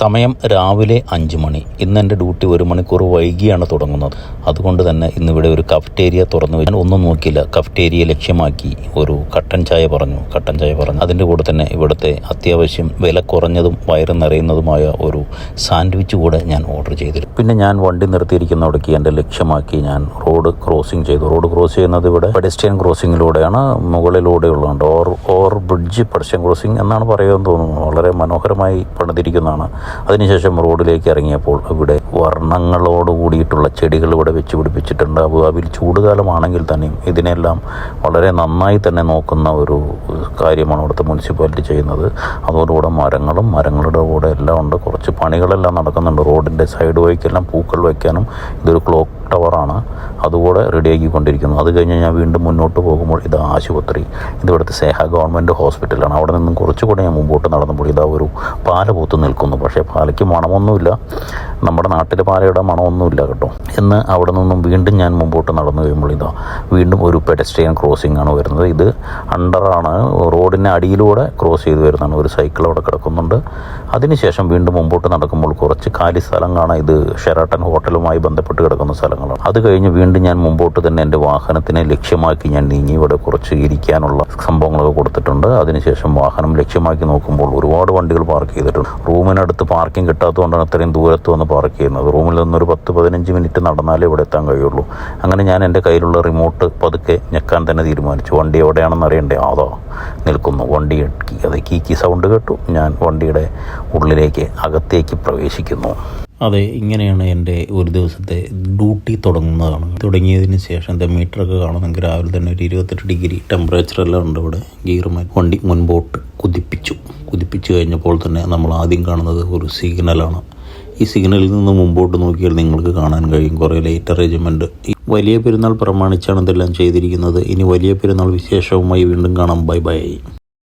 സമയം രാവിലെ 5 മണി. ഇന്ന് എൻ്റെ ഡ്യൂട്ടി 1 മണിക്കൂർ വൈകിയാണ് തുടങ്ങുന്നത്. അതുകൊണ്ട് തന്നെ ഇന്നിവിടെ ഒരു കഫ്റ്റേരിയ തുറന്നു. ഞാൻ ഒന്നും നോക്കിയില്ല, കഫ്റ്റേരിയ ലക്ഷ്യമാക്കി ഒരു കട്ടൻ ചായ പറഞ്ഞു. അതിൻ്റെ കൂടെ തന്നെ ഇവിടുത്തെ അത്യാവശ്യം വില കുറഞ്ഞതും വയറ് നിറയുന്നതുമായ ഒരു സാൻഡ്വിച്ച് കൂടെ ഞാൻ ഓർഡർ ചെയ്തിരുന്നു. പിന്നെ ഞാൻ വണ്ടി നിർത്തിയിരിക്കുന്നവിടേക്ക് എൻ്റെ ലക്ഷ്യമാക്കി ഞാൻ റോഡ് ക്രോസിങ് ചെയ്തു. റോഡ് ക്രോസ് ചെയ്യുന്നത് ഇവിടെ പെഡസ്ട്രിയൻ ക്രോസിങ്ങിലൂടെയാണ്, മുകളിലൂടെയുള്ളതുണ്ട്. ഓർ ബ്രിഡ്ജ് പെഡസ്ട്രിയൻ ക്രോസിങ് എന്നാണ് പറയുമെന്ന് തോന്നുന്നു. വളരെ മനോഹരമായി പണിതിരിക്കുന്നതാണ്. അതിനുശേഷം റോഡിലേക്ക് ഇറങ്ങിയപ്പോൾ ഇവിടെ വർണ്ണങ്ങളോട് കൂടിയിട്ടുള്ള ചെടികൾ ഇവിടെ വെച്ച് പിടിപ്പിച്ചിട്ടുണ്ട്. അബുദാബിയിൽ ചൂടുകാലമാണെങ്കിൽ തന്നെയും ഇതിനെല്ലാം വളരെ നന്നായി തന്നെ നോക്കുന്ന ഒരു കാര്യമാണ് ഇവിടുത്തെ മുനിസിപ്പാലിറ്റി ചെയ്യുന്നത്. അതോടുകൂടെ മരങ്ങളുടെ കൂടെ എല്ലാം ഉണ്ട്. കുറച്ച് പണികളെല്ലാം നടക്കുന്നുണ്ട്. റോഡിൻ്റെ സൈഡ് വഴിക്കെല്ലാം പൂക്കൾ വയ്ക്കാനും ഇതൊരു ക്ലോക്ക് ടവറാണ്, അതുകൂടെ റെഡിയാക്കിക്കൊണ്ടിരിക്കുന്നു. അത് കഴിഞ്ഞ് ഞാൻ വീണ്ടും മുന്നോട്ട് പോകുമ്പോൾ ഇത് ആശുപത്രി, ഇതിവിടുത്തെ സേഹ ഗവൺമെൻറ് ഹോസ്പിറ്റലാണ്. അവിടെ നിന്നും കുറച്ചുകൂടെ ഞാൻ മുമ്പോട്ട് നടന്നപ്പോൾ ഇതാ ഒരു പാല പൂത്ത് നിൽക്കുന്നു. പക്ഷേ പാലയ്ക്ക് മണമൊന്നുമില്ല, നമ്മുടെ നാട്ടിലെ പാലയുടെ മണമൊന്നുമില്ല കേട്ടോ. എന്ന് അവിടെ നിന്നും വീണ്ടും ഞാൻ മുമ്പോട്ട് നടന്നു കഴിയുമ്പോൾ ഇതാ വീണ്ടും ഒരു പെഡസ്ട്രിയൻ ക്രോസിംഗ് ആണ് വരുന്നത്. ഇത് അണ്ടറാണ്, റോഡിൻ്റെ അടിയിലൂടെ ക്രോസ് ചെയ്ത് വരുന്നതാണ്. ഒരു സൈക്കിൾ അവിടെ കിടക്കുന്നുണ്ട്. അതിനുശേഷം വീണ്ടും മുമ്പോട്ട് നടക്കുമ്പോൾ കുറച്ച് കാലി സ്ഥലം കാണാം. ഇത് ഷെറാട്ടൺ ഹോട്ടലുമായി ബന്ധപ്പെട്ട് കിടക്കുന്ന സ്ഥലങ്ങളാണ്. അത് കഴിഞ്ഞ് വീണ്ടും ഞാൻ മുമ്പോട്ട് തന്നെ എൻ്റെ വാഹനത്തിനെ ലക്ഷ്യമാക്കി ഞാൻ നീങ്ങി. ഇവിടെ കുറച്ച് ഇരിക്കാനുള്ള സംഭവങ്ങളൊക്കെ കൊടുത്തിട്ടുണ്ട്. അതിനുശേഷം വാഹനം ലക്ഷ്യമാക്കി നോക്കുമ്പോൾ ഒരുപാട് വണ്ടികൾ പാർക്ക് ചെയ്തിട്ടുണ്ട്. റൂമിനടുത്ത് പാർക്കിംഗ് കിട്ടാത്തതുകൊണ്ടാണ് ഇത്രയും ദൂരത്ത് വന്ന് പാർക്ക് ചെയ്യുന്നത്. റൂമിൽ നിന്നൊരു 10-15 മിനിറ്റ് നടന്നാലേ ഇവിടെ എത്താൻ കഴിയുള്ളൂ. അങ്ങനെ ഞാൻ എൻ്റെ കയ്യിലുള്ള റിമോട്ട് പതുക്കെ ഞെക്കാൻ തന്നെ തീരുമാനിച്ചു. വണ്ടി എവിടെയാണെന്ന് അറിയണ്ടേ, അതോ നിൽക്കുന്നു. വണ്ടി അത് കീക്കി സൗണ്ട് കേട്ടു. ഞാൻ വണ്ടിയുടെ ഉള്ളിലേക്ക് അകത്തേക്ക് പ്രവേശിക്കുന്നു. അതെ, ഇങ്ങനെയാണ് എൻ്റെ ഒരു ദിവസത്തെ ഡ്യൂട്ടി തുടങ്ങിയതിന് ശേഷം എൻ്റെ മീറ്ററൊക്കെ കാണുന്നെങ്കിൽ രാവിലെ തന്നെ ഒരു 28 ഡിഗ്രി ടെമ്പറേച്ചറെല്ലാം ഉണ്ട്. ഇവിടെ ഗിയറുമായി വണ്ടി മുൻപോട്ട് കുതിപ്പിച്ചു കഴിഞ്ഞപ്പോൾ തന്നെ നമ്മൾ ആദ്യം കാണുന്നത് ഒരു സിഗ്നലാണ്. ഈ സിഗ്നലിൽ നിന്ന് മുമ്പോട്ട് നോക്കിയാൽ നിങ്ങൾക്ക് കാണാൻ കഴിയും കുറേ ലൈറ്റ് അറേഞ്ച്മെൻറ്റ്. വലിയ പെരുന്നാൾ പ്രമാണിച്ചാണ് ഇതെല്ലാം ചെയ്തിരിക്കുന്നത്. ഇനി വലിയ പെരുന്നാൾ വിശേഷവുമായി വീണ്ടും കാണാം. ബൈ.